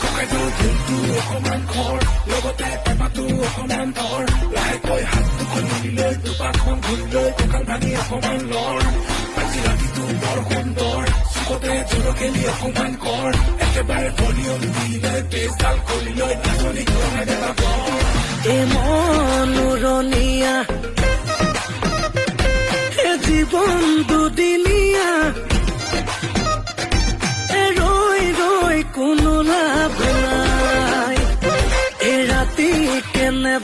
ককাইটো ঢোলটো অকমান খৰ লগতে পেপাটো অকমান ধৰ লাহেকৈ হাতটো খুলি লৈ দুপাকমান ঘূৰি লৈ কঁকাল ভাঙি অকমান লৰ আজি ৰাতিটো বৰ সুন্দৰ চুকতে জোৰকেলি অকমান কৰ একেবাৰে ভলিউম দি লৈ পেজডাল খুলি লৈ নাচনি জনাই দেবা বৰ এ মনোৰণীয়া এ জীৱন দুদিনীয়া ৰৈ ৰৈ কোনো লাভ নাই এ ৰাতি কেনে